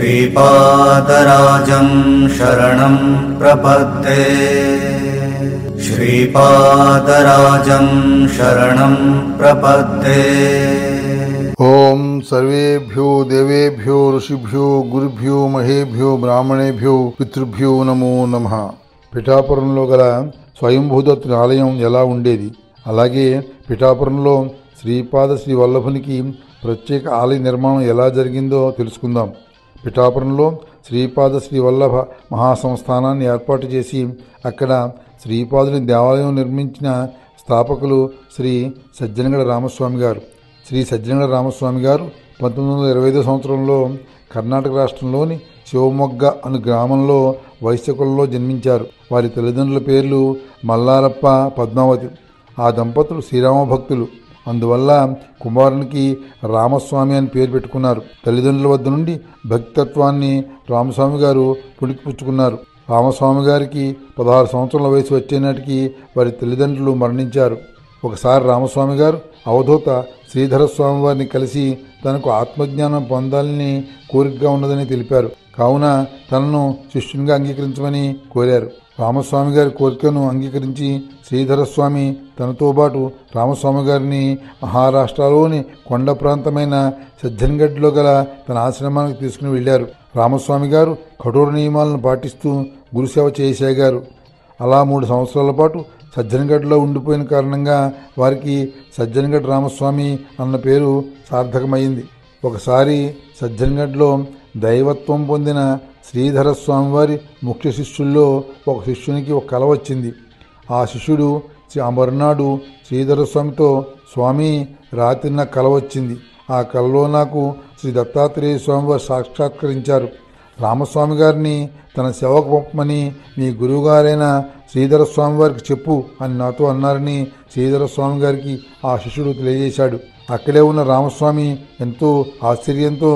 श्रीपादराजं शरणं प्रपद्ये। श्रीपादराजं शरणं प्रपद्ये। ओम सर्वेभ्यो देवेभ्यो ऋषिभ्यो गुरुभ्यो महेभ्यो ब्राह्मणेभ्यो पितृभ्यो नमो नमः। పిఠాపురంలో గల స్వయంభూదత్తుని ఆలయం ఎలా ఉండేది, అలాగే పిఠాపురంలో శ్రీపాద శ్రీ వల్లభునికి ప్రత్యేక ఆలయ నిర్మాణం ఎలా జరిగిందో తెలుసుకుందాం. పిఠాపురంలో శ్రీపాద శ్రీ వల్లభ మహాసంస్థానాన్ని ఏర్పాటు చేసి అక్కడ శ్రీపాదుని దేవాలయం నిర్మించిన స్థాపకులు శ్రీ సజ్జనగడ రామస్వామి గారు. శ్రీ సజ్జనగడ రామస్వామి గారు 1925 సంవత్సరంలో కర్ణాటక రాష్ట్రంలోని శివమొగ్గ అను గ్రామంలో వైశ్యకులలో జన్మించారు. వారి తల్లిదండ్రుల పేర్లు మల్లారప్ప, పద్మావతి. ఆ దంపతులు శ్రీరామ భక్తులు. అందువల్ల కుమారునికి రామస్వామి అని పేరు పెట్టుకున్నారు. తల్లిదండ్రుల వద్ద నుండి భక్తితత్వాన్ని రామస్వామి గారు పుణికిపుచ్చుకున్నారు. రామస్వామి గారికి 16 సంవత్సరాల వయసు వచ్చే నాటికి వారి తల్లిదండ్రులు మరణించారు. ఒకసారి రామస్వామి గారు అవధూత శ్రీధరస్వామి వారిని కలిసి తనకు ఆత్మజ్ఞానం పొందాలని కోరికగా ఉన్నదని తెలిపారు. కావున తనను శిష్యునిగా అంగీకరించమని కోరారు. రామస్వామి గారి కోరికను అంగీకరించి శ్రీధరస్వామి తనతో పాటు రామస్వామి గారిని మహారాష్ట్రలోని కొండ ప్రాంతమైన సజ్జన్గఢ్లో గల తన ఆశ్రమానికి తీసుకుని వెళ్లారు. రామస్వామి గారు కఠోర నియమాలను పాటిస్తూ గురుసేవ చేయసాగారు. అలా 3 సంవత్సరాల పాటు సజ్జన్గఢ్లో ఉండిపోయిన కారణంగా వారికి సజ్జన్గఢ్ రామస్వామి అన్న పేరు సార్థకమైంది. ఒకసారి సజ్జన్గఢ్లో దైవత్వం పొందిన శ్రీధరస్వామి వారి ముఖ్య శిష్యుల్లో ఒక శిష్యునికి ఒక కల వచ్చింది. ఆ శిష్యుడు ఆ మరునాడు శ్రీధరస్వామితో, స్వామి, రాత్రి నాకు కల వచ్చింది. ఆ కలలో నాకు శ్రీ దత్తాత్రేయ స్వామి వారు సాక్షాత్కరించారు. రామస్వామి గారిని తన సేవకు పంపమని మీ గురువుగారైన శ్రీధరస్వామి వారికి చెప్పు అని నాతో అన్నారని శ్రీధరస్వామి గారికి ఆ శిష్యుడు తెలియజేశాడు. అక్కడే ఉన్న రామస్వామి ఎంతో ఆశ్చర్యంతో,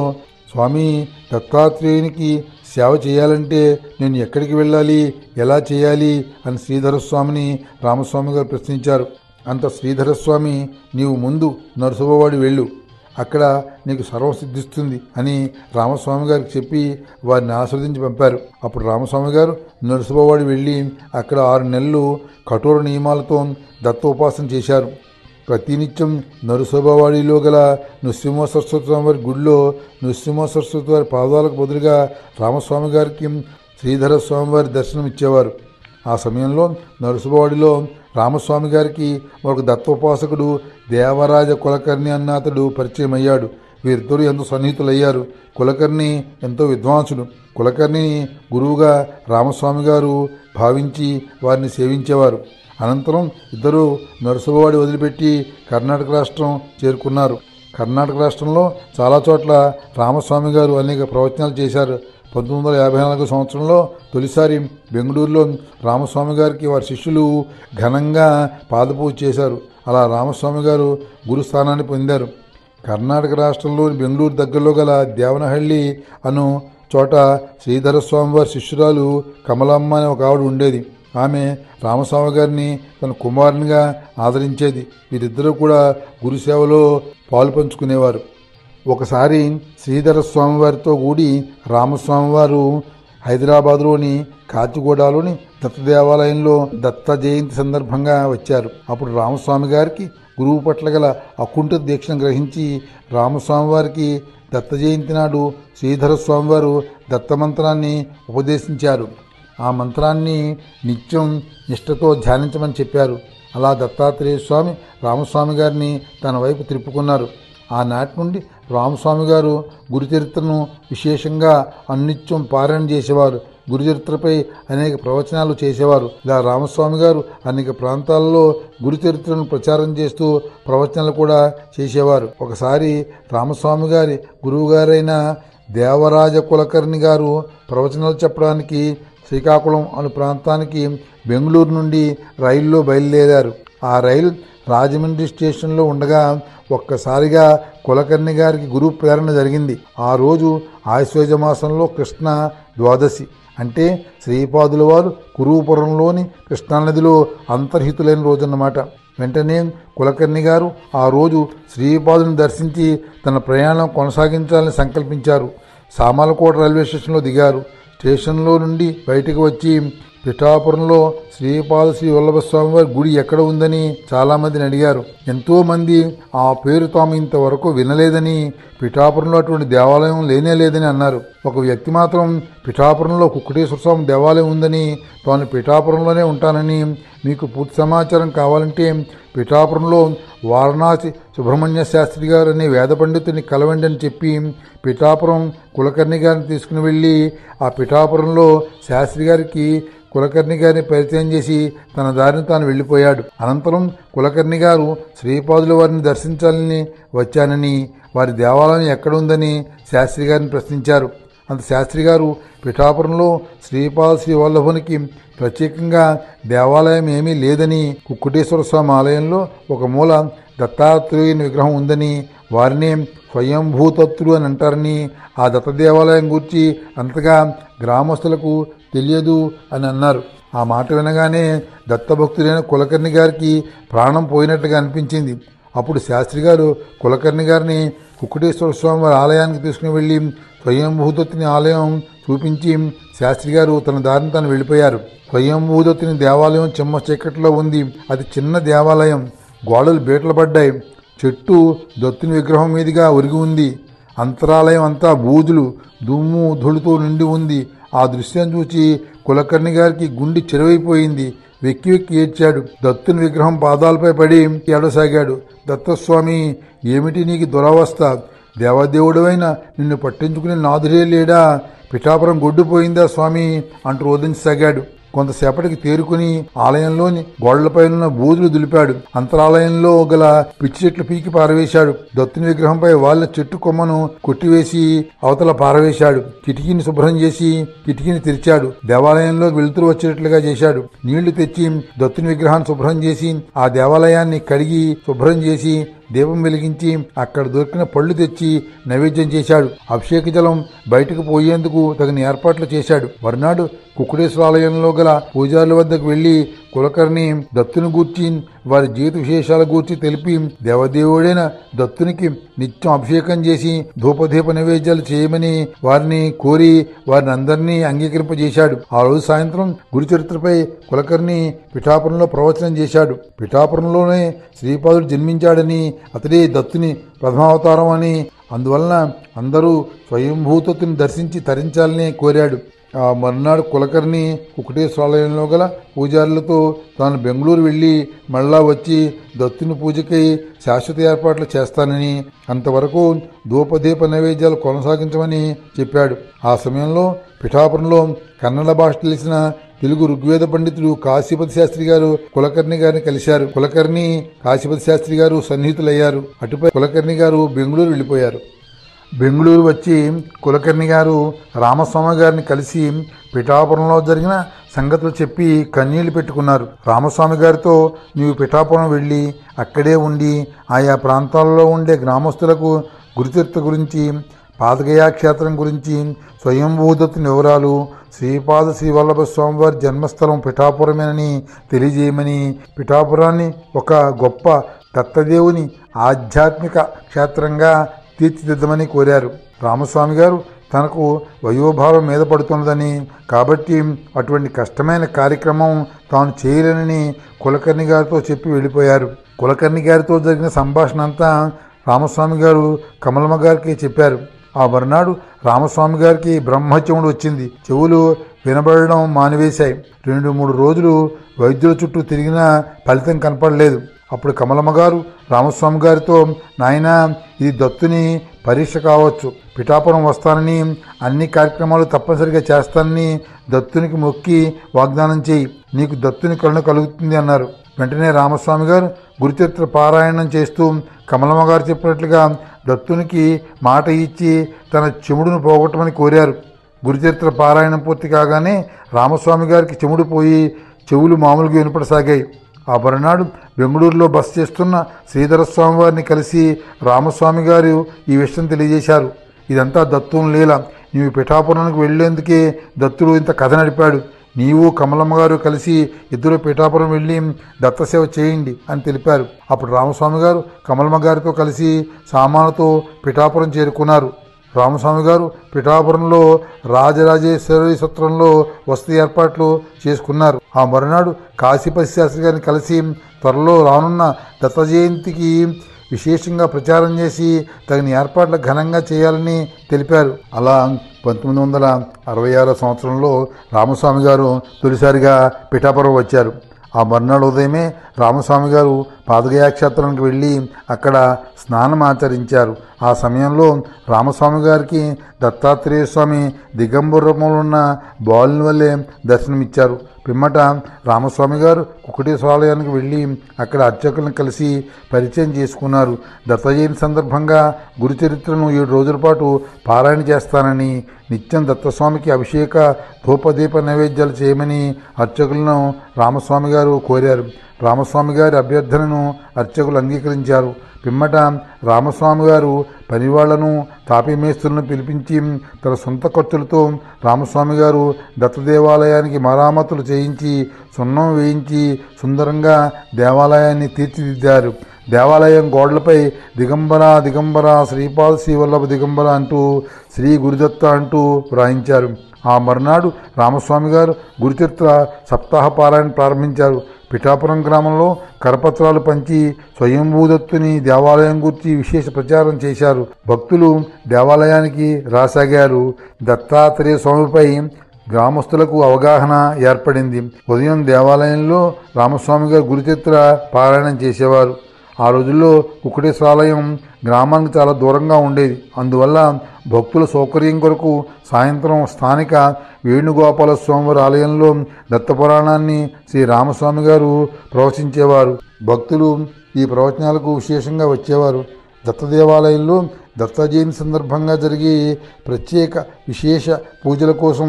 స్వామి, దత్తాత్రేయునికి సేవ చేయాలంటే నేను ఎక్కడికి వెళ్ళాలి, ఎలా చేయాలి అని శ్రీధరస్వామిని రామస్వామి గారు ప్రశ్నించారు. అంత శ్రీధరస్వామి, నీవు ముందు నరసుబవాడి వెళ్ళు, అక్కడ నీకు సర్వం సిద్ధిస్తుంది అని రామస్వామి గారికి చెప్పి వారిని ఆశీర్వదించి పంపారు. అప్పుడు రామస్వామి గారు నరసుబవాడి వెళ్ళి అక్కడ 6 నెలలు కఠోర నియమాలతో దత్తోపాసన చేశారు. ప్రతినిత్యం నరసుబవాడిలో గల నృసింహ సరస్వతి వారి గుడిలో నృసింహ సరస్వతి వారి పాదాలకు బదులుగా రామస్వామి గారికి శ్రీధరస్వామి వారి దర్శనం ఇచ్చేవారు. ఆ సమయంలో నరసుబవాడిలో రామస్వామి గారికి మరొక దత్తోపాసకుడు దేవరాజ కులకర్ణి అన్న అతడు పరిచయం అయ్యాడు. వీరిద్దరూ ఎంతో సన్నిహితులయ్యారు. కులకర్ణి ఎంతో విద్వాంసుడు. కులకర్ణిని గురువుగా రామస్వామి గారు భావించి వారిని సేవించేవారు. అనంతరం ఇద్దరూ నరసుబవాడి వదిలిపెట్టి కర్ణాటక రాష్ట్రం చేరుకున్నారు. కర్ణాటక రాష్ట్రంలో చాలా చోట్ల రామస్వామి గారు అనేక ప్రవచనాలు చేశారు. 1954 సంవత్సరంలో తొలిసారి బెంగళూరులో రామస్వామి గారికి వారి శిష్యులు ఘనంగా పాదపూజ చేశారు. అలా రామస్వామి గారు గురుస్థానాన్ని పొందారు. కర్ణాటక రాష్ట్రంలోని బెంగళూరు దగ్గరలో గల దేవనహళ్లి అను చోట శ్రీధరస్వామి వారి శిష్యురాలు కమలమ్మ అనే ఒక ఆవిడ ఉండేది. ఆమె రామస్వామి గారిని తన కుమారునిగా ఆదరించేది. వీరిద్దరూ కూడా గురుసేవలో పాలు పంచుకునేవారు. ఒకసారి శ్రీధరస్వామి వారితో కూడి రామస్వామి వారు హైదరాబాద్లోని కాచిగూడలోని దత్త దేవాలయంలో దత్త జయంతి సందర్భంగా వచ్చారు. అప్పుడు రామస్వామి గారికి గురువు పట్ల గల అకుంఠిత దీక్షను గ్రహించి రామస్వామి వారికి దత్త జయంతి నాడు శ్రీధరస్వామి వారు దత్తమంత్రాన్ని ఉపదేశించారు. ఆ మంత్రాన్ని నిత్యం నిష్ఠతో ధ్యానించమని చెప్పారు. అలా దత్తాత్రేయ స్వామి రామస్వామి గారిని తన వైపు తిప్పుకున్నారు. ఆనాటి నుండి రామస్వామి గారు గురుచరిత్రను విశేషంగా అన్నిత్యం పారాయణ చేసేవారు. గురుచరిత్రపై అనేక ప్రవచనాలు చేసేవారు. ఇలా రామస్వామి గారు అనేక ప్రాంతాల్లో గురుచరిత్రను ప్రచారం చేస్తూ ప్రవచనాలు కూడా చేసేవారు. ఒకసారి రామస్వామి గారి గురువుగారైన దేవరాజ కులకర్ణి గారు ప్రవచనాలు చెప్పడానికి శ్రీకాకుళం అను ప్రాంతానికి బెంగళూరు నుండి రైల్లో బయలుదేరారు. ఆ రైలు రాజమండ్రి స్టేషన్లో ఉండగా ఒక్కసారిగా కులకర్ణి గారికి గురువు ప్రేరణ జరిగింది. ఆ రోజు ఆశ్వేజ మాసంలో కృష్ణ ద్వాదశి, అంటే శ్రీపాదుల వారు కురుపురంలోని కృష్ణానదిలో అంతర్హితులైన రోజన్నమాట. వెంటనే కులకర్ణి గారు ఆ రోజు శ్రీపాదుని దర్శించి తన ప్రయాణం కొనసాగించాలని సంకల్పించారు. సామర్లకోట రైల్వే స్టేషన్లో దిగారు. స్టేషన్లో నుండి బయటకు వచ్చి పిఠాపురంలో శ్రీపాద శ్రీ వల్లభస్వామి వారి గుడి ఎక్కడ ఉందని చాలామందిని అడిగారు. ఎంతోమంది ఆ పేరు తాము ఇంతవరకు వినలేదని, పిఠాపురంలో అటువంటి దేవాలయం లేనేలేదని అన్నారు. ఒక వ్యక్తి మాత్రం పిఠాపురంలో కుక్కటేశ్వర స్వామి దేవాలయం ఉందని, తాను పిఠాపురంలోనే ఉంటానని, మీకు పూర్తి సమాచారం కావాలంటే పిఠాపురంలో వారణాసి సుబ్రహ్మణ్య శాస్త్రి గారు అనే వేద పండితుని కలవండి అని చెప్పి పిఠాపురం కులకర్ణి గారిని తీసుకుని వెళ్ళి ఆ పిఠాపురంలో శాస్త్రి గారికి కులకర్ణి గారిని పరిచయం చేసి తన దారిని తాను వెళ్ళిపోయాడు. అనంతరం కులకర్ణి గారు శ్రీపాదుల వారిని దర్శించాలని వచ్చానని, వారి దేవాలయం ఎక్కడుందని శాస్త్రి గారిని ప్రశ్నించారు. అంత శాస్త్రి గారు పిఠాపురంలో శ్రీపాద శ్రీ వల్లభునికి ప్రత్యేకంగా దేవాలయం ఏమీ లేదని, కుక్కుటేశ్వర స్వామి ఆలయంలో ఒక మూల దత్తాత్రేయుని విగ్రహం ఉందని, వారినే స్వయంభూతత్తులు అని అంటారని, ఆ దత్త దేవాలయం గురించి అంతగా గ్రామస్తులకు తెలియదు అని అన్నారు. ఆ మాట వినగానే దత్తభక్తుడైన కులకర్ణి గారికి ప్రాణం పోయినట్టుగా అనిపించింది. అప్పుడు శాస్త్రి గారు కులకర్ణి గారిని కుక్కుటేశ్వర స్వామి వారి ఆలయానికి తీసుకుని వెళ్ళి స్వయంభూతత్తుని ఆలయం చూపించి శాస్త్రి గారు తన దారిని తాను వెళ్ళిపోయారు. స్వయంభూతత్తుని దేవాలయం చిమ్మ చీకట్లో ఉంది. అది చిన్న దేవాలయం. గోడలు బీటలు పడ్డాయి. చెట్టు దత్తుని విగ్రహం మీదుగా ఒరిగి ఉంది. అంతరాలయం అంతా బూజులు, దుమ్ము, ధూళితో నిండి ఉంది. ఆ దృశ్యం చూసి కులకర్ణి గారికి గుండె చెరువైపోయింది. వెక్కి వెక్కి ఏడ్చాడు. దత్తుని విగ్రహం పాదాలపై పడి ఏడసాగాడు. దత్తస్వామి, ఏమిటి నీకు దురవస్థ? దేవదేవుడవైన నిన్ను పట్టించుకునే నాదుడే లేడా? పిఠాపురం గొడ్డుపోయిందా స్వామి అంటూ రోధించసాగాడు. కొంతసేపటికి తేరుకుని ఆలయంలోని గోడలపైన బూజులు దులిపాడు. అంతరాలయంలో గల పిచ్చి చెట్లు పీకి పారవేశాడు. దత్తుని విగ్రహంపై వాలిన చెట్టు కొమ్మను కొట్టివేసి అవతల పారవేశాడు. కిటికీని శుభ్రం చేసి కిటికీని తెరిచాడు. దేవాలయంలోకి వెలుతురు వచ్చేటట్లుగా చేశాడు. నీళ్లు తెచ్చి దత్తుని విగ్రహాన్ని శుభ్రం చేసి ఆ దేవాలయాన్ని కడిగి శుభ్రం చేసి దీపం వెలిగించి అక్కడ దొరికిన పళ్ళు తెచ్చి నైవేద్యం చేశాడు. అభిషేక జలం బయటకు పోయేందుకు తగిన ఏర్పాట్లు చేశాడు. మరునాడు కుక్కుటేశ్వరాలయంలో గల పూజారుల వద్దకు వెళ్లి కులకర్ణి దత్తుని గూర్చి వారి జీవిత విశేషాల గూర్చి తెలిపి దేవదేవుడైన దత్తునికి నిత్యం అభిషేకం చేసి ధూపదీప నైవేద్యాలు చేయమని వారిని కోరి వారిని అందరినీ అంగీకరింపజేశాడు. ఆ రోజు సాయంత్రం గురుచరిత్రపై కులకర్ణి పిఠాపురంలో ప్రవచనం చేశాడు. పిఠాపురంలోనే శ్రీపాదుడు జన్మించాడని, అతడే దత్తుని ప్రథమావతారం అని, అందువలన అందరూ స్వయంభూతత్తుని దర్శించి తరించాలని కోరాడు. ఆ మర్నాడు కులకర్ణి కుక్కుటేశ్వరాలయంలో గల పూజారులతో తాను బెంగళూరు వెళ్ళి మళ్ళా వచ్చి దత్తుని పూజకై శాశ్వత ఏర్పాట్లు చేస్తానని, అంతవరకు ధూపదీప నైవేద్యాలు కొనసాగించమని చెప్పాడు. ఆ సమయంలో పిఠాపురంలో కన్నడ భాష తెలిసిన తెలుగు ఋగ్వేద పండితుడు కాశీపతి శాస్త్రి గారు కులకర్ణి గారిని కలిశారు. కులకర్ణి కాశీపతి శాస్త్రి గారు సన్నిహితులయ్యారు. అటుపై కులకర్ణి గారు బెంగళూరు వెళ్ళిపోయారు. బెంగళూరు వచ్చి కులకర్ణి గారు రామస్వామి గారిని కలిసి పిఠాపురంలో జరిగిన సంగతులు చెప్పి కన్నీళ్లు పెట్టుకున్నారు. రామస్వామి గారితో నీవు పిఠాపురం వెళ్ళి అక్కడే ఉండి ఆయా ప్రాంతాల్లో ఉండే గ్రామస్తులకు గురుతీర్థ గురించి, పాదగయా క్షేత్రం గురించి, స్వయంభూదత్తుని వివరాలు, శ్రీపాద శ్రీ వల్లభ స్వామివారి జన్మస్థలం పిఠాపురమేనని తెలియజేయమని, పిఠాపురాన్ని ఒక గొప్ప దత్తదేవుని ఆధ్యాత్మిక క్షేత్రంగా తీర్చిదిద్దమని కోరారు. రామస్వామి గారు తనకు వయోభావం మీద పడుతున్నదని, కాబట్టి అటువంటి కష్టమైన కార్యక్రమం తాను చేయలేనని కులకర్ణి గారితో చెప్పి వెళ్ళిపోయారు. కులకర్ణి గారితో జరిగిన సంభాషణ అంతా రామస్వామి గారు కమలమ్మ గారికి చెప్పారు. ఆ మరునాడు రామస్వామి గారికి బ్రహ్మత్యముడు వచ్చింది. చెవులు వినబడడం మానివేశాయి. 2-3 రోజులు వైద్యుల చుట్టూ తిరిగినా ఫలితం కనపడలేదు. అప్పుడు కమలమ్మ గారు రామస్వామి గారితో, నాయనా, ఇది దత్తుని పరీక్ష కావచ్చు. పిఠాపురం వస్తానని, అన్ని కార్యక్రమాలు తప్పనిసరిగా చేస్తానని దత్తునికి మొక్కి వాగ్దానం చేయి, నీకు దత్తుని కరుణ కలుగుతుంది అన్నారు. వెంటనే రామస్వామి గారు గురుచరిత్ర పారాయణం చేస్తూ కమలమ్మ గారు చెప్పినట్లుగా దత్తునికి మాట ఇచ్చి తన చెముడును పోగొట్టమని కోరారు. గురుచరిత్ర పారాయణం పూర్తి కాగానే రామస్వామి గారికి చెముడు పోయి చెవులు మామూలుగా వినపడసాగాయి. ఆ మరునాడు బెంగళూరులో బస చేస్తున్న శ్రీధరస్వామి వారిని కలిసి రామస్వామి గారు ఈ విషయం తెలియజేశారు. ఇదంతా దత్తుని లీల. నీవు పిఠాపురానికి వెళ్లేందుకే దత్తుడు ఇంత కథ నడిపాడు. నీవు కమలమ్మ గారు కలిసి ఇద్దరు పిఠాపురం వెళ్ళి దత్తసేవ చేయండి అని తెలిపారు. అప్పుడు రామస్వామి గారు కమలమ్మ గారితో కలిసి సామానుతో పిఠాపురం చేరుకున్నారు. రామస్వామి గారు పిఠాపురంలో రాజరాజేశ్వరి సత్రంలో వసతి ఏర్పాట్లు చేసుకున్నారు. ఆ మరునాడు కాశీపతి శాస్త్రి గారిని కలిసి త్వరలో రానున్న దత్త జయంతికి విశేషంగా ప్రచారం చేసి తగిన ఏర్పాట్లు ఘనంగా చేయాలని తెలిపారు. అలా 1966 సంవత్సరంలో రామస్వామి గారు తొలిసారిగా పిఠాపురం వచ్చారు. ఆ మర్నాడు ఉదయమే రామస్వామి గారు పాదయాక్షేత్రానికి వెళ్ళి అక్కడ స్నానం ఆచరించారు. ఆ సమయంలో రామస్వామి గారికి దత్తాత్రేయ స్వామి దిగంబరములున్న బాలుని వల్లే దర్శనమిచ్చారు. పిమ్మట రామస్వామి గారు కుకుటేశ్వరాలయానికి వెళ్ళి అక్కడ అర్చకులను కలిసి పరిచయం చేసుకున్నారు. దత్త జయంతి సందర్భంగా గురుచరిత్రను 7 రోజుల పాటు పారాయణ చేస్తానని, నిత్యం దత్తస్వామికి అభిషేక ధూపదీప నైవేద్యాలు చేయమని అర్చకులను రామస్వామి గారు కోరారు. రామస్వామి గారి అభ్యర్థనను అర్చకులు అంగీకరించారు. పిమ్మట రామస్వామి గారు పనివాళ్లను తాపీమేస్తులను పిలిపించి తన సొంత ఖర్చులతో రామస్వామి గారు దత్తదేవాలయానికి మరామతులు చేయించి సున్నం వేయించి సుందరంగా దేవాలయాన్ని తీర్చిదిద్దారు. దేవాలయం గోడలపై దిగంబర దిగంబర శ్రీపాద శ్రీవల్లభ దిగంబర అంటూ శ్రీ గురుదత్త అంటూ వ్రాయించారు. ఆ మరునాడు రామస్వామి గారు గురుచరిత్ర సప్తాహ పారాయణ ప్రారంభించారు. పిఠాపురం గ్రామంలో కరపత్రాలు పంచి స్వయంభూదత్తుని దేవాలయం గురించి విశేష ప్రచారం చేశారు. భక్తులు దేవాలయానికి రాసాగారు. దత్తాత్రేయ స్వామిపై గ్రామస్తులకు అవగాహన ఏర్పడింది. ఉదయం దేవాలయంలో రామస్వామి గారు గురుచరిత్ర పారాయణం చేసేవారు. ఆ రోజుల్లో కుకుటేశ్వరాలయం గ్రామానికి చాలా దూరంగా ఉండేది. అందువల్ల భక్తుల సౌకర్యం కొరకు సాయంత్రం స్థానిక వేణుగోపాల స్వామివారి ఆలయంలో దత్తపురాణాన్ని శ్రీ రామస్వామి గారు ప్రవచించేవారు. భక్తులు ఈ ప్రవచనాలకు విశేషంగా వచ్చేవారు. దత్త దేవాలయంలో దత్త జయంతి సందర్భంగా జరిగే ప్రత్యేక విశేష పూజల కోసం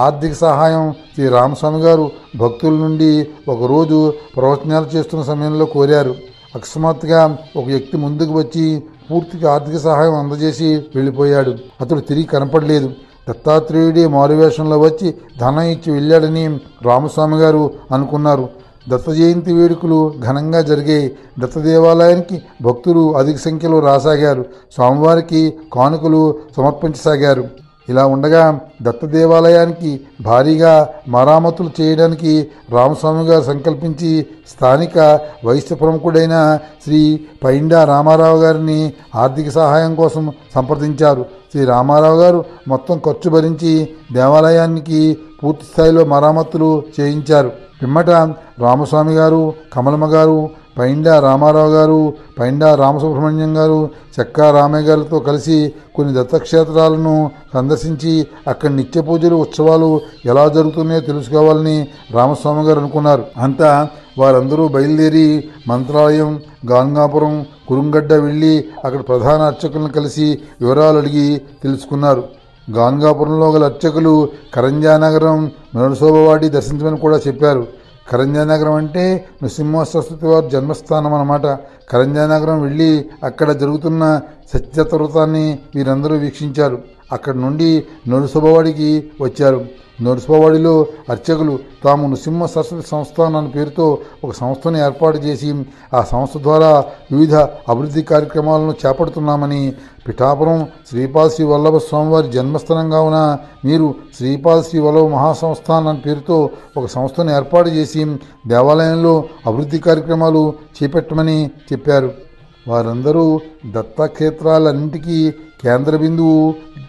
ఆర్థిక సహాయం శ్రీ రామస్వామి గారు భక్తుల నుండి ఒకరోజు ప్రవచనాలు చేస్తున్న సమయంలో కోరారు. అకస్మాత్తుగా ఒక వ్యక్తి ముందుకు వచ్చి పూర్తిగా ఆర్థిక సహాయం అందజేసి వెళ్ళిపోయాడు. అతడు తిరిగి కనపడలేదు. దత్తాత్రేయుడే మారువేషంలో వచ్చి ధనం ఇచ్చి వెళ్ళాడని రామస్వామి గారు అనుకున్నారు. దత్త జయంతి వేడుకలు ఘనంగా జరిగాయి. దత్త దేవాలయానికి భక్తులు అధిక సంఖ్యలో రాసాగారు. స్వామివారికి కానుకలు సమర్పించసాగారు. ఇలా ఉండగా దత్త దేవాలయానికి భారీగా మరామతులు చేయడానికి రామస్వామి గారు సంకల్పించి స్థానిక వైశ్య ప్రముఖుడైన శ్రీ పైండా రామారావు గారిని ఆర్థిక సహాయం కోసం సంప్రదించారు. శ్రీ రామారావు గారు మొత్తం ఖర్చు భరించి దేవాలయానికి పూర్తి స్థాయిలో మరామతులు చేయించారు. పిమ్మట రామస్వామి గారు, కమలమ్మ గారు, పైండా రామారావు గారు, పైండా రామసుబ్రహ్మణ్యం గారు, చెక్కా రామయ్య గారితో కలిసి కొన్ని దత్తక్షేత్రాలను సందర్శించి అక్కడి నిత్య పూజలు ఉత్సవాలు ఎలా జరుగుతున్నాయో తెలుసుకోవాలని రామస్వామి గారు అనుకున్నారు. అంతా వారందరూ బయలుదేరి మంత్రాలయం, గాంగాపురం, కురుంగడ్డ వెళ్ళి అక్కడ ప్రధాన అర్చకులను కలిసి వివరాలు అడిగి తెలుసుకున్నారు. గాంగాపురంలో గల అర్చకులు కరంజానగరం, నరసోబవాడి దర్శించమని కూడా చెప్పారు. కరంజానగరం అంటే నృసింహ సరస్వతి వారి జన్మస్థానం అన్నమాట. కరంజానగరం వెళ్ళి అక్కడ జరుగుతున్న సత్యవ్రతాన్ని వీరందరూ వీక్షించారు. అక్కడి నుండి నరుసోబవాడికి వచ్చారు. నరుసోబవాడిలో అర్చకులు తాము నృసింహ సరస్వతి సంస్థానం అనే పేరుతో ఒక సంస్థను ఏర్పాటు చేసి ఆ సంస్థ ద్వారా వివిధ అభివృద్ధి కార్యక్రమాలను చేపడుతున్నామని, పిఠాపురం శ్రీపాద శ్రీ వల్లభ స్వామివారి జన్మస్థానంగా ఉన్న మీరు శ్రీపాద శ్రీ వల్లభ మహాసంస్థానం అనే పేరుతో ఒక సంస్థను ఏర్పాటు చేసి దేవాలయంలో అభివృద్ధి కార్యక్రమాలు చేపట్టమని చెప్పారు. వారందరూ దత్తక్షేత్రాలన్నింటికీ కేంద్ర బిందువు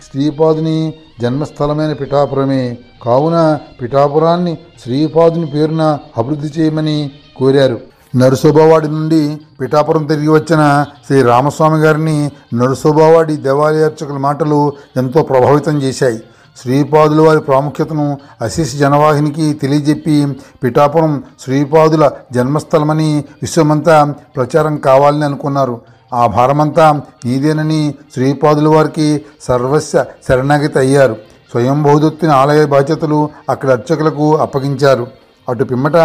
శ్రీపాదుని జన్మస్థలమైన పిఠాపురమే. కావున పిఠాపురాన్ని శ్రీపాదుని పేరున అభివృద్ధి చేయమని కోరారు. నరసోబవాడి నుండి పిఠాపురం తిరిగి వచ్చిన శ్రీ రామస్వామి గారిని నరసోబవాడి దేవాలయార్చకుల మాటలు ఎంతో ప్రభావితం చేశాయి. శ్రీపాదుల వారి ప్రాముఖ్యతను అశేష జనవాహినికి తెలియజెప్పి పిఠాపురం శ్రీపాదుల జన్మస్థలమని విశ్వమంతా ప్రచారం కావాలని అనుకున్నారు. ఆ భారమంతా నీదేనని శ్రీపాదుల వారికి సర్వస్వ శరణాగతి అయ్యారు. స్వయంభూదత్తుని ఆలయ బాధ్యతలు అక్కడి అర్చకులకు అప్పగించారు. అటు పిమ్మట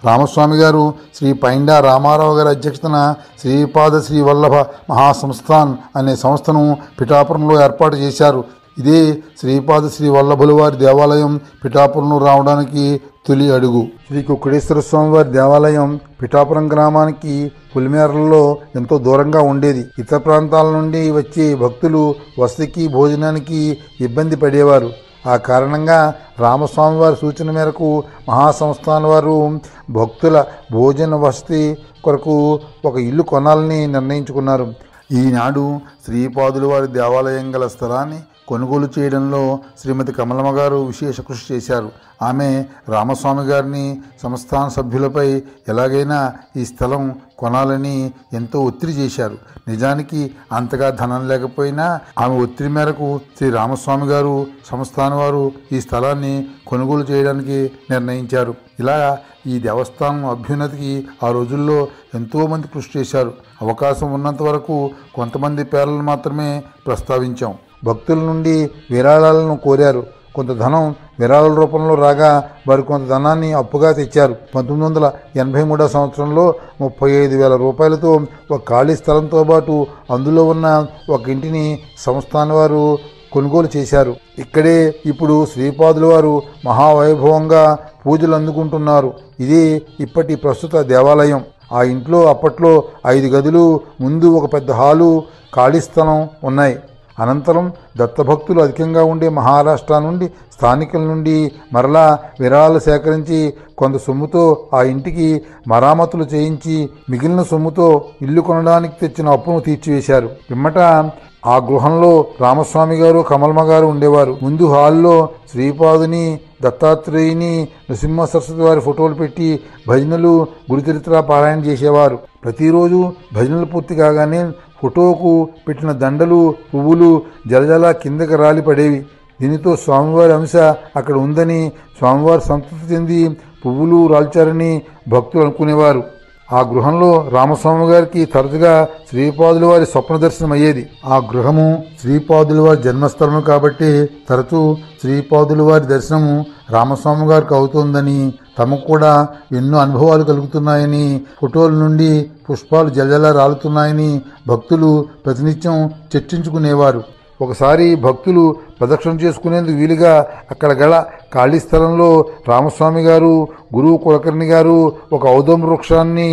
రామస్వామి గారు శ్రీ పైండా రామారావు గారి అధ్యక్షతన శ్రీపాద శ్రీ వల్లభ మహాసంస్థాన్ అనే సంస్థను పిఠాపురంలో ఏర్పాటు చేశారు. ఇదే శ్రీపాద శ్రీ వల్లభుల వారి దేవాలయం పిఠాపురంలో రావడానికి తొలి అడుగు. శ్రీ కుక్కడేశ్వర స్వామి వారి దేవాలయం పిఠాపురం గ్రామానికి పులిమేరలలో ఎంతో దూరంగా ఉండేది. ఇతర ప్రాంతాల నుండి వచ్చే భక్తులు వసతికి భోజనానికి ఇబ్బంది పడేవారు. ఆ కారణంగా రామస్వామి వారి సూచన మేరకు మహాసంస్థానం వారు భక్తుల భోజన వసతి కొరకు ఒక ఇల్లు కొనాలని నిర్ణయించుకున్నారు. ఈనాడు శ్రీపాదుల వారి దేవాలయం గల స్థలాన్ని కొనుగోలు చేయడంలో శ్రీమతి కమలమ్మ గారు విశేష కృషి చేశారు. ఆమె రామస్వామి గారిని సంస్థాన సభ్యులపై ఎలాగైనా ఈ స్థలం కొనాలని ఎంతో ఒత్తిడి చేశారు. నిజానికి అంతగా ధనం లేకపోయినా ఆమె ఒత్తిడి మేరకు శ్రీ రామస్వామి గారు సంస్థానం వారు ఈ స్థలాన్ని కొనుగోలు చేయడానికి నిర్ణయించారు. ఇలా ఈ దేవస్థానం అభ్యున్నతికి ఆ రోజుల్లో ఎంతోమంది కృషి చేశారు. అవకాశం ఉన్నంత వరకు కొంతమంది పేర్లను మాత్రమే ప్రస్తావించాం. భక్తుల నుండి విరాళాలను కోరారు. కొంత ధనం విరాళాల రూపంలో రాగా వారు కొంత ధనాన్ని అప్పుగా తెచ్చారు. 1983 సంవత్సరంలో 35,000 రూపాయలతో ఒక ఖాళీ స్థలంతో పాటు అందులో ఉన్న ఒక ఇంటిని సంస్థానం వారు కొనుగోలు చేశారు. ఇక్కడే ఇప్పుడు శ్రీపాదుల వారు మహావైభవంగా పూజలు అందుకుంటున్నారు. ఇదే ఇప్పటి ప్రస్తుత దేవాలయం. ఆ ఇంట్లో అప్పట్లో 5 గదులు, ముందు ఒక పెద్ద హాలు, ఖాళీ స్థలం ఉన్నాయి. అనంతరం దత్తభక్తులు అధికంగా ఉండే మహారాష్ట్ర నుండి స్థానికుల నుండి మరలా విరాళాలు సేకరించి కొంత సొమ్ముతో ఆ ఇంటికి మరామతులు చేయించి మిగిలిన సొమ్ముతో ఇల్లు కొనడానికి తెచ్చిన అప్పును తీర్చివేశారు. పిమ్మట ఆ గృహంలో రామస్వామి గారు, కమలమ్మ గారు ఉండేవారు. ముందు హాల్లో శ్రీపాదుని, దత్తాత్రేయుని, నృసింహ సరస్వతి వారి ఫోటోలు పెట్టి భజనలు, గురుచరిత్ర పారాయణ చేసేవారు. ప్రతిరోజు భజనలు పూర్తి కాగానే ఫోటోకు పెట్టిన దండలు, పువ్వులు జలజల కిందకి రాలి పడేవి. దీనితో స్వామివారి అంశ అక్కడ ఉందని స్వామివారు సంతృప్తి చెంది పువ్వులు రాల్చారని భక్తులు అనుకునేవారు. ఆ గృహంలో రామస్వామి గారికి తరచుగా శ్రీపాదుల వారి స్వప్న దర్శనం అయ్యేది. ఆ గృహము శ్రీపాదుల వారి జన్మస్థలము కాబట్టి తరచూ శ్రీపాదుల వారి దర్శనము రామస్వామి గారికి అవుతోందని, తమకు కూడా ఎన్నో అనుభవాలు కలుగుతున్నాయని, ఫోటోల నుండి పుష్పాలు జలజల రాలుతున్నాయని భక్తులు ప్రతినిత్యం చర్చించుకునేవారు. ఒకసారి భక్తులు ప్రదక్షిణ చేసుకునేందుకు వీలుగా అక్కడ గల ఖాళీ స్థలంలో రామస్వామి గారు, గురువు కులకర్ణి గారు ఒక ఔదం వృక్షాన్ని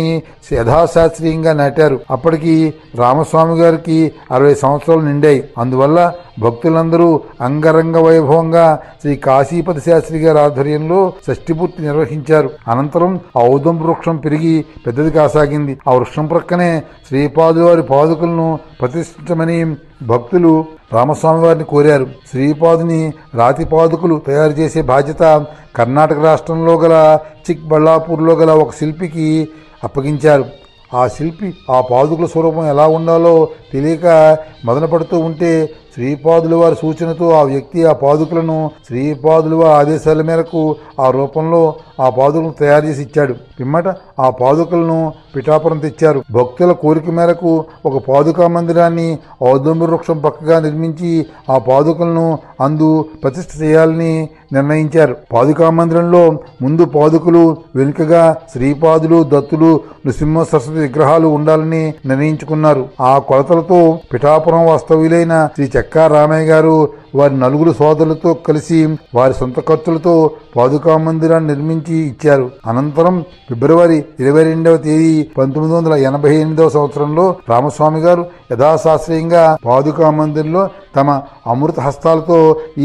యథాశాస్త్రీయంగా నాటారు. అప్పటికి రామస్వామి గారికి 60 సంవత్సరాలు నిండాయి. అందువల్ల భక్తులందరూ అంగరంగ వైభవంగా శ్రీ కాశీపతి శాస్త్రి గారి ఆధ్వర్యంలో షష్ఠిపూర్తి నిర్వహించారు. అనంతరం ఆ ఔదం వృక్షం పెరిగి పెద్దది కాసాగింది. ఆ వృక్షం ప్రక్కనే శ్రీపాదుల వారి పాదుకలను ప్రతిష్ఠించమని భక్తులు రామస్వామి వారిని కోరారు. శ్రీపాదుని రాతి పాదుకలు తయారు చేసే బాధ్యత కర్ణాటక రాష్ట్రంలో గల చిక్బళ్ళాపూర్లో గల ఒక శిల్పికి అప్పగించారు. ఆ శిల్పి ఆ పాదుకల స్వరూపం ఎలా ఉండాలో తెలియక మదనపడుతూ ఉంటే శ్రీపాదుల వారి సూచనతో ఆ వ్యక్తి ఆ పాదుకలను శ్రీపాదుల వారి ఆదేశాల మేరకు ఆ రూపంలో ఆ పాదుకలను తయారు చేసి ఇచ్చాడు. పిమ్మట ఆ పాదుకలను పిఠాపురం తెచ్చారు. భక్తుల కోరిక మేరకు ఒక పాదుకా మందిరాన్ని ఔదంబ వృక్షం పక్కగా నిర్మించి ఆ పాదుకలను అందు ప్రతిష్ఠ చేయాలని నిర్ణయించారు. పాదుకా మందిరంలో ముందు పాదుకలు, వెనుకగా శ్రీపాదులు, దత్తులు, నృసింహ సరస్వతి విగ్రహాలు ఉండాలని నిర్ణయించుకున్నారు. ఆ కొలతలతో పిఠాపురం వాస్తవ్యులైన శ్రీ చెక్కా రామయ్య గారు వారి 4 సోదరులతో కలిసి వారి సొంత ఖర్చులతో పాదుకా మందిరాన్ని నిర్మించి ఇచ్చారు. అనంతరం ఫిబ్రవరి 22వ తేదీ 1988వ సంవత్సరంలో రామస్వామి గారు యథాశాస్త్రీయంగా పాదుకా మందిరంలో తమ అమృత హస్తాలతో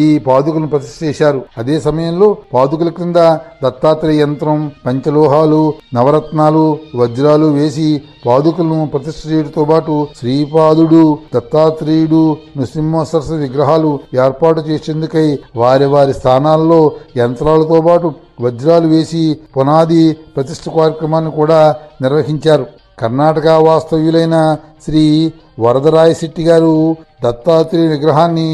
ఈ పాదుకలను ప్రతిష్ఠ చేశారు. అదే సమయంలో పాదుకల క్రింద దత్తాత్రేయ యంత్రం, పంచలోహాలు, నవరత్నాలు, వజ్రాలు వేసి పాదుకలను ప్రతిష్ఠ చేయడంతో పాటు శ్రీపాదుడు, దత్తాత్రేయుడు, నృసింహ సరస్వతి విగ్రహాలు ఏర్పాటు చేసేందుకై వారి వారి స్థానాల్లో యంత్రాలతో పాటు వజ్రాలు వేసి పునాది ప్రతిష్ఠ కార్యక్రమాన్ని కూడా నిర్వహించారు. కర్ణాటక వాస్తవ్యులైన శ్రీ వరదరాయశెట్టి గారు దత్తాత్రేయ విగ్రహాన్ని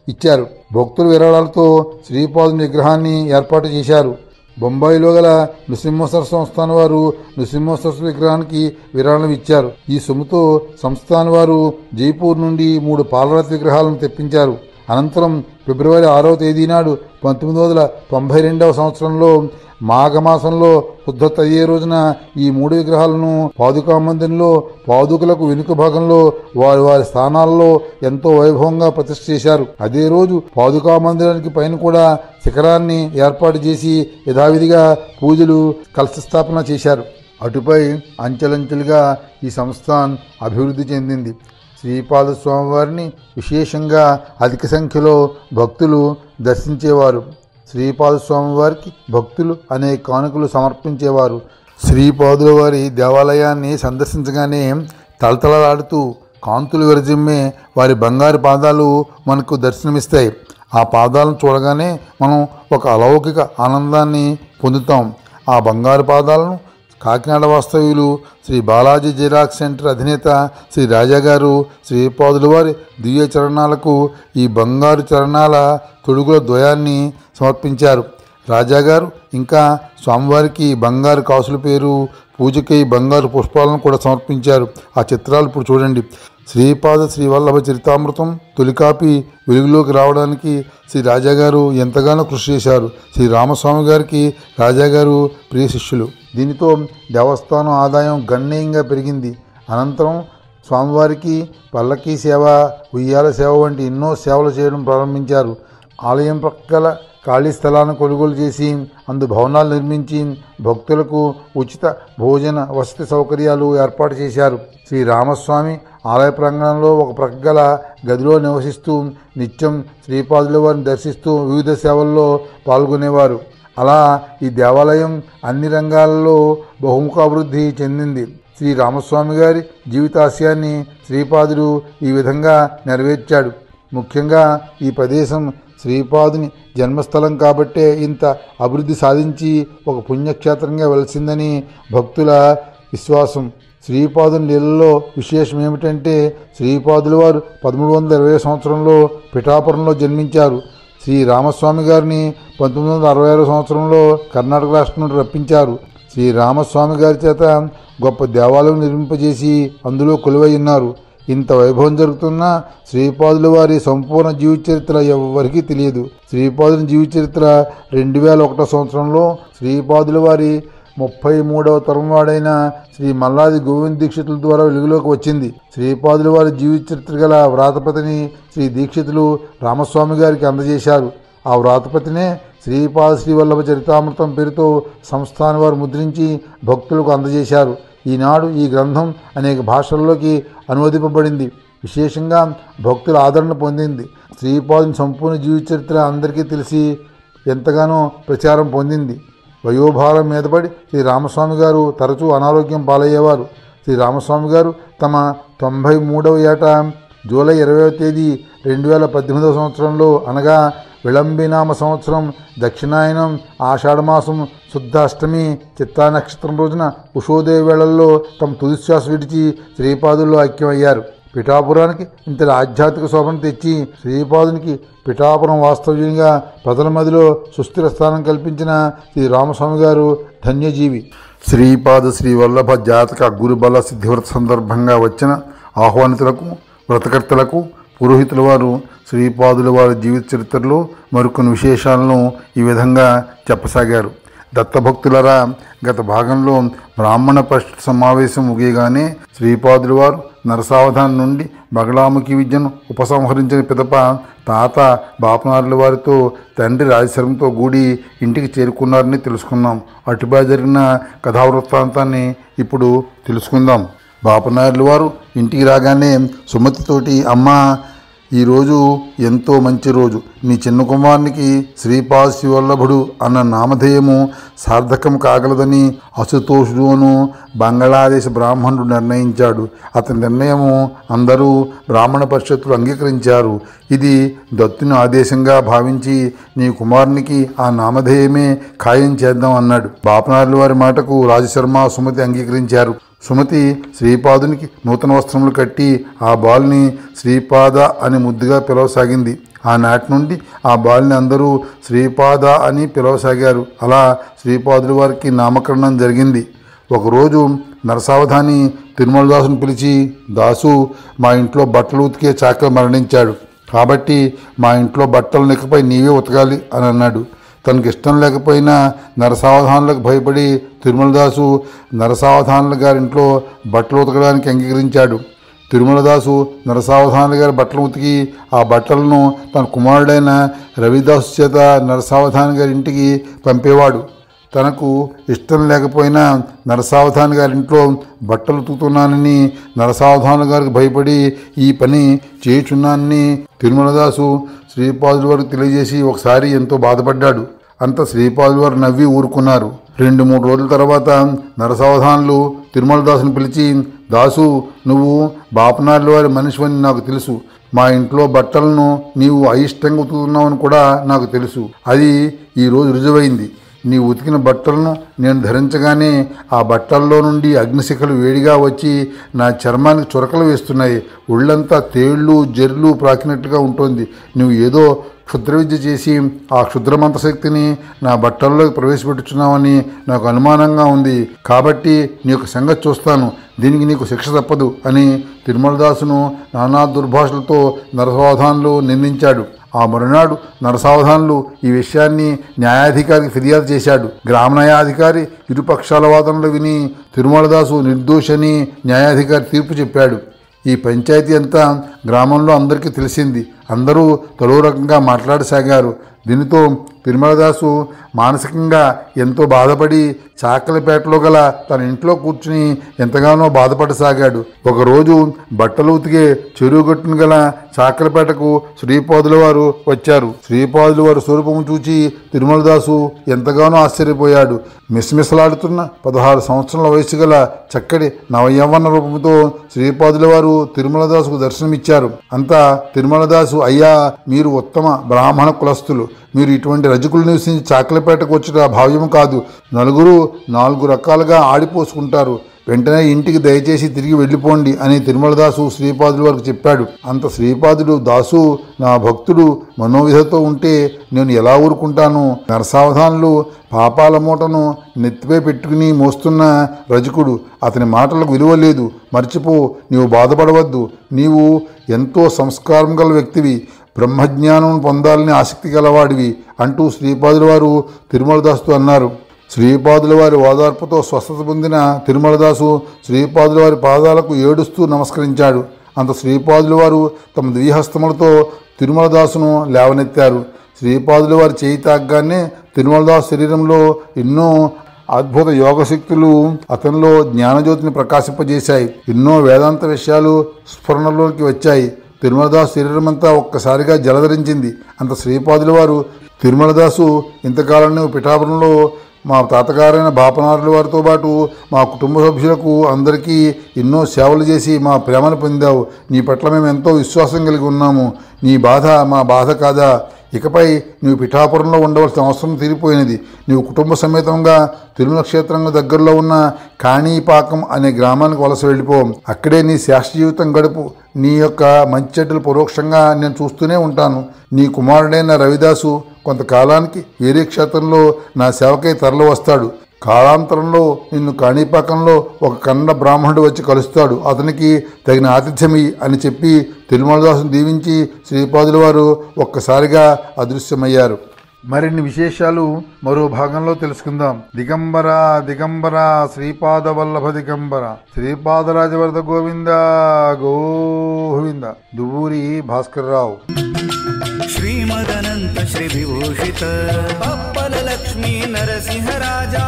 ఇచ్చారు. భక్తుల విరాళాలతో శ్రీపాదుని విగ్రహాన్ని ఏర్పాటు చేశారు. బొంబాయిలో గల నృసింహసర సంస్థానం వారు నృసింహసర విగ్రహానికి విరాళం ఇచ్చారు. ఈ సొమ్ముతో సంస్థానం వారు జైపూర్ నుండి 3 పాలరాతి విగ్రహాలను తెప్పించారు. అనంతరం ఫిబ్రవరి 6వ తేదీ నాడు 1992వ సంవత్సరంలో మాఘమాసంలో శుద్ధత అయ్యే రోజున ఈ 3 విగ్రహాలను పాదుకా మందిరంలో పాదుకలకు వెనుక భాగంలో వారి వారి స్థానాల్లో ఎంతో వైభవంగా ప్రతిష్ఠ చేశారు. అదే రోజు పాదుకా మందిరానికి పైన కూడా శిఖరాన్ని ఏర్పాటు చేసి యథావిధిగా పూజలు కలశ స్థాపన చేశారు. అటుపై అంచెలంచెలుగా ఈ సంస్థాన్ అభివృద్ధి చెందింది. శ్రీపాద స్వామివారిని విశేషంగా అధిక సంఖ్యలో భక్తులు దర్శించేవారు. శ్రీపాద స్వామివారికి భక్తులు అనేక కానుకలు సమర్పించేవారు. శ్రీపాదుల వారి దేవాలయాన్ని సందర్శించగానే తలతలలాడుతూ కాంతులు విరజిమ్మే వారి బంగారు పాదాలు మనకు దర్శనమిస్తాయి. ఆ పాదాలను చూడగానే మనం ఒక అలౌకిక ఆనందాన్ని పొందుతాం. ఆ బంగారు పాదాలను కాకినాడ వాస్తవ్యులు శ్రీ బాలాజీ జిరాక్స్ సెంటర్ అధినేత శ్రీ రాజాగారు శ్రీపాదుల వారి దివ్య చరణాలకు ఈ బంగారు చరణాల తొడుగుల ద్వయాన్ని సమర్పించారు. రాజాగారు ఇంకా స్వామివారికి బంగారు కాసుల పేరు పూజకై బంగారు పుష్పాలను కూడా సమర్పించారు. ఆ చిత్రాలు ఇప్పుడు చూడండి. శ్రీపాద శ్రీవల్లభ చరితామృతం తొలికాపి వెలుగులోకి రావడానికి శ్రీ రాజాగారు ఎంతగానో కృషి చేశారు. శ్రీ రామస్వామి గారికి రాజాగారు ప్రియ శిష్యులు. దీనితో దేవస్థానం ఆదాయం గణనీయంగా పెరిగింది. అనంతరం స్వామివారికి పల్లకీ సేవ, ఉయ్యాల సేవ వంటి ఎన్నో సేవలు చేయడం ప్రారంభించారు. ఆలయం ప్రక్కల ఖాళీ స్థలాన్ని కొనుగోలు చేసి అందు భవనాలు నిర్మించి భక్తులకు ఉచిత భోజన వసతి సౌకర్యాలు ఏర్పాటు చేశారు. శ్రీ రామస్వామి ఆలయ ప్రాంగణంలో ఒక ప్రక్కల గదిలో నివసిస్తూ నిత్యం శ్రీపాదుల వారిని దర్శిస్తూ వివిధ సేవల్లో పాల్గొనేవారు. అలా ఈ దేవాలయం అన్ని రంగాల్లో బహుముఖాభివృద్ధి చెందింది. శ్రీ రామస్వామి గారి జీవితాశయాన్ని శ్రీపాదుడు ఈ విధంగా నెరవేర్చాడు. ముఖ్యంగా ఈ ప్రదేశం శ్రీపాదుని జన్మస్థలం కాబట్టే ఇంత అభివృద్ధి సాధించి ఒక పుణ్యక్షేత్రంగా వెలిసిందని భక్తుల విశ్వాసం. శ్రీపాదుని లీలలో విశేషం ఏమిటంటే శ్రీపాదుల వారు 1320 సంవత్సరంలో పిఠాపురంలో జన్మించారు. శ్రీ రామస్వామి గారిని 1966 సంవత్సరంలో కర్ణాటక రాష్ట్రం నుండి రప్పించారు. శ్రీ రామస్వామి గారి చేత గొప్ప దేవాలయం నిర్మింపజేసి అందులో కొలువై ఉన్నారు. ఇంత వైభవం జరుగుతున్నా శ్రీపాదుల వారి సంపూర్ణ జీవిత చరిత్ర ఎవరికీ తెలియదు. శ్రీపాదుని జీవిత చరిత్ర 2001 సంవత్సరంలో శ్రీపాదుల వారి 33వ తరం వాడైన శ్రీ మల్లాది గోవింద దీక్షితుల ద్వారా వెలుగులోకి వచ్చింది. శ్రీపాదుల వారి జీవిత చరిత్ర గల వ్రాతపతిని శ్రీ దీక్షితులు రామస్వామి గారికి అందజేశారు. ఆ వ్రాతపతినే శ్రీపాద శ్రీవల్లభ చరితామృతం పేరుతో సంస్థాన వారు ముద్రించి భక్తులకు అందజేశారు. ఈనాడు ఈ గ్రంథం అనేక భాషల్లోకి అనువదింపబడింది. విశేషంగా భక్తుల ఆదరణ పొందింది. శ్రీపాదుని సంపూర్ణ జీవిత చరిత్ర అందరికీ తెలిసి ఎంతగానో ప్రచారం పొందింది. వయోభారం మీదపడి శ్రీ రామస్వామి గారు తరచూ అనారోగ్యం పాలయ్యేవారు. శ్రీ రామస్వామి గారు తమ 93వ ఏట జూలై 20వ తేదీ 2018 సంవత్సరంలో అనగా విళంబినామ సంవత్సరం దక్షిణాయనం ఆషాఢమాసం శుద్ధ అష్టమి చిత్తా నక్షత్రం రోజున ఉషోదయ వేళల్లో తమ తుదిశ్వాస విడిచి శ్రీపాదుల్లో ఐక్యమయ్యారు. పిఠాపురానికి ఇంతటి ఆధ్యాత్మిక శోభను తెచ్చి శ్రీపాదునికి పిఠాపురం వాస్తవ్యంగా ప్రజల మధ్యలో సుస్థిర స్థానం కల్పించిన శ్రీ రామస్వామి గారు ధన్యజీవి. శ్రీపాద శ్రీవల్లభ జాతక గురుబల సిద్ధివ్రత సందర్భంగా వచ్చిన ఆహ్వానితులకు వ్రతకర్తలకు పురోహితుల వారు శ్రీపాదుల వారి జీవిత చరిత్రలో మరికొన్ని విశేషాలను ఈ విధంగా చెప్పసాగారు. దత్తభక్తులరా, గత భాగంలో బ్రాహ్మణ పరిషత్ సమావేశం ముగియగానే శ్రీపాదుల వారు నరసావధానం నుండి బగళాముఖి విద్యను ఉపసంహరించిన పిదప తాత బాపనారుల వారితో తండ్రి రాజశర్మతో కూడి ఇంటికి చేరుకున్నారని తెలుసుకున్నాం. అటుపై జరిగిన కథావృత్తాంతాన్ని ఇప్పుడు తెలుసుకుందాం. బాపనారుల వారు ఇంటికి రాగానే సుమతితోటి, అమ్మా, ఈరోజు ఎంతో మంచి రోజు. మీ చిన్న కుమారునికి శ్రీపాద శ్రీవల్లభుడు అన్న నామధేయము సార్థకం కాగలదని అశుతోషుడును బంగాళాదేశ బ్రాహ్మణుడు నిర్ణయించాడు. అతని నిర్ణయము అందరూ బ్రాహ్మణ పరిషత్తులు అంగీకరించారు. ఇది దత్తుని ఆదేశంగా భావించి నీ కుమారునికి ఆ నామధేయమే ఖాయం చేద్దాం అన్నాడు. బాపనారుల వారి మాటకు రాజశర్మ, సుమతి అంగీకరించారు. సుమతి శ్రీపాదునికి నూతన వస్త్రములు కట్టి ఆ బాలుని శ్రీపాద అని ముద్దుగా పిలవసాగింది. ఆనాటి నుండి ఆ బాలుని అందరూ శ్రీపాద అని పిలవసాగారు. అలా శ్రీపాదుల వారికి నామకరణం జరిగింది. ఒకరోజు నరసావధాని తిరుమలదాసును పిలిచి, దాసు, మా ఇంట్లో బట్టలు ఉతికే చాకలి మరణించాడు. కాబట్టి మా ఇంట్లో బట్టలు ఇకపై నీవే ఉతకాలి అని అన్నాడు. తనకి ఇష్టం లేకపోయినా నరసావధానులకు భయపడి తిరుమలదాసు నరసావధానుల గారింట్లో బట్టలు ఉతకడానికి అంగీకరించాడు. తిరుమలదాసు నరసావధానుల గారి బట్టలు ఉతికి ఆ బట్టలను తన కుమారుడైన రవిదాసు చేత నరసావధాని గారి ఇంటికి పంపేవాడు. తనకు ఇష్టం లేకపోయినా నరసావధాని గారింట్లో బట్టలు ఉతుకుతున్నానని నరసావధానుల గారికి భయపడి ఈ పని చేయుచున్నానని తిరుమలదాసు శ్రీపాదుల వారికి తెలియజేసి ఒకసారి ఎంతో బాధపడ్డాడు. అంత శ్రీపాదుల వారు నవ్వి ఊరుకున్నారు. 2-3 రోజుల తర్వాత నరసావధానులు తిరుమలదాసుని పిలిచి, దాసు, నువ్వు బాపనార్ల వారి మనిషివని నాకు తెలుసు. మా ఇంట్లో బట్టలను నీవు అయిష్టంగా ఉతుకుతున్నావని కూడా నాకు తెలుసు. అది ఈరోజు రుజువైంది. నీ ఉతికిన బట్టలను నేను ధరించగానే ఆ బట్టల్లో నుండి అగ్నిశిఖలు వేడిగా వచ్చి నా చర్మానికి చురకలు వేస్తున్నాయి. ఒళ్ళంతా తేళ్లు జర్లు ప్రాకినట్టుగా ఉంటుంది. నువ్వు ఏదో క్షుద్ర విద్య చేసి ఆ క్షుద్ర మంత్రశక్తిని నా బట్టల్లోకి ప్రవేశపెట్టుచున్నావని నాకు అనుమానంగా ఉంది. కాబట్టి నీ యొక్క సంగతి చూస్తాను. దీనికి నీకు శిక్ష తప్పదు అని తిరుమలదాసును నానా దుర్భాషలతో నరసావధానులు నిందించాడు. ఆ మరునాడు నరసావధానులు ఈ విషయాన్ని న్యాయాధికారికి ఫిర్యాదు చేశాడు. గ్రామ న్యాయాధికారి ఇరుపక్షాల వాదనలు విని తిరుమలదాసు నిర్దోషని న్యాయాధికారి తీర్పు చెప్పాడు. ఈ పంచాయతీ అంతా గ్రామంలో అందరికీ తెలిసింది. అందరూ తలో రకంగా మాట్లాడసాగారు. దీనితో తిరుమలదాసు మానసికంగా ఎంతో బాధపడి చాకలిపేటలో గల తన ఇంట్లో కూర్చుని ఎంతగానో బాధపడసాగాడు. ఒకరోజు బట్టలు ఉతికే చెరువుగట్టును గల చాకలిపేటకు శ్రీపాదుల వారు వచ్చారు. శ్రీపాదుల వారు స్వరూపము చూచి తిరుమలదాసు ఎంతగానో ఆశ్చర్యపోయాడు. మిసమిసలాడుతున్న 16 సంవత్సరాల వయసు గల చక్కటి నవయవ్వన రూపంతో శ్రీపాదుల వారు తిరుమలదాసుకు దర్శనమిచ్చారు. అంతా తిరుమలదాసు, అయ్యా, మీరు ఉత్తమ బ్రాహ్మణ కులస్తులు. మీరు ఇటువంటి రజకులు నివసించి చాకలిపేటకు వచ్చిన భావ్యము కాదు. నలుగురు 4 రకాలుగా ఆడిపోసుకుంటారు. వెంటనే ఇంటికి దయచేసి తిరిగి వెళ్ళిపోండి అని తిరుమలదాసు శ్రీపాదుల వారికి చెప్పాడు. అంత శ్రీపాదుడు, దాసు, నా భక్తుడు మనోవిధతో ఉంటే నేను ఎలా ఊరుకుంటాను? నరసావధానులు పాపాల మూటను నెత్తిపై పెట్టుకుని మోస్తున్న రజకుడు. అతని మాటలకు విలువ లేదు. మర్చిపో, నీవు బాధపడవద్దు. నీవు ఎంతో సంస్కారం గల వ్యక్తివి, బ్రహ్మజ్ఞానం పొందాలని ఆసక్తి గలవాడివి అంటూ శ్రీపాదుల వారు తిరుమలదాసుతో అన్నారు. శ్రీపాదుల వారి ఓదార్పుతో స్వస్థత పొందిన తిరుమలదాసు శ్రీపాదుల వారి పాదాలకు ఏడుస్తూ నమస్కరించాడు. అంత శ్రీపాదుల వారు తమ ద్విహస్తములతో తిరుమలదాసును లేవనెత్తారు. శ్రీపాదుల వారి చేయి తాగ్గానే తిరుమలదాసు శరీరంలో ఎన్నో అద్భుత యోగశక్తులు అతనిలో జ్ఞానజ్యోతిని ప్రకాశింపజేశాయి. ఎన్నో వేదాంత విషయాలు స్ఫురణలోకి వచ్చాయి. తిరుమలదాసు శరీరమంతా ఒక్కసారిగా జలధరించింది. అంత శ్రీపాదుల వారు, తిరుమలదాసు, ఇంతకాలం నువ్వు పిఠాపురంలో మా తాతగారైన బాపనారుల వారితో పాటు మా కుటుంబ సభ్యులకు అందరికీ ఎన్నో సేవలు చేసి మా ప్రేమను పొందావు. నీ పట్ల మేము ఎంతో విశ్వాసం కలిగి ఉన్నాము. నీ బాధ మా బాధ కాదా? ఇకపై నీవు పిఠాపురంలో ఉండవలసిన అవసరం తీరిపోయినది. నీవు కుటుంబ సమేతంగా తిరుమల క్షేత్రంగా దగ్గరలో ఉన్న కాణీపాకం అనే గ్రామానికి వలస వెళ్ళిపో. అక్కడే నీ శాశ్వత జీవితం గడుపు. నీ యొక్క మంచి చెడ్డలు పరోక్షంగా నేను చూస్తూనే ఉంటాను. నీ కుమారుడైన రవిదాసు కొంతకాలానికి వేరే క్షేత్రంలో నా సేవకై తరలి వస్తాడు. కాలాంతరంలో నిన్ను కాణీపాకంలో ఒక కన్నడ బ్రాహ్మణుడు వచ్చి కలుస్తాడు. అతనికి తగిన ఆతిథ్యమి అని చెప్పి తిరుమలదాసును దీవించి శ్రీపాదుల వారు ఒక్కసారిగా అదృశ్యమయ్యారు. మరిన్ని విశేషాలు మరో భాగంలో తెలుసుకుందాం. దిగంబర దిగంబర శ్రీపాద వల్లభ దిగంబర శ్రీపాదరాజవరద గోవింద గోవింద. దువ్వూరి భాస్కర్రావు. श्रीमदनंत श्री विभूषित पप्पल लक्ष्मी नरसिंह राजा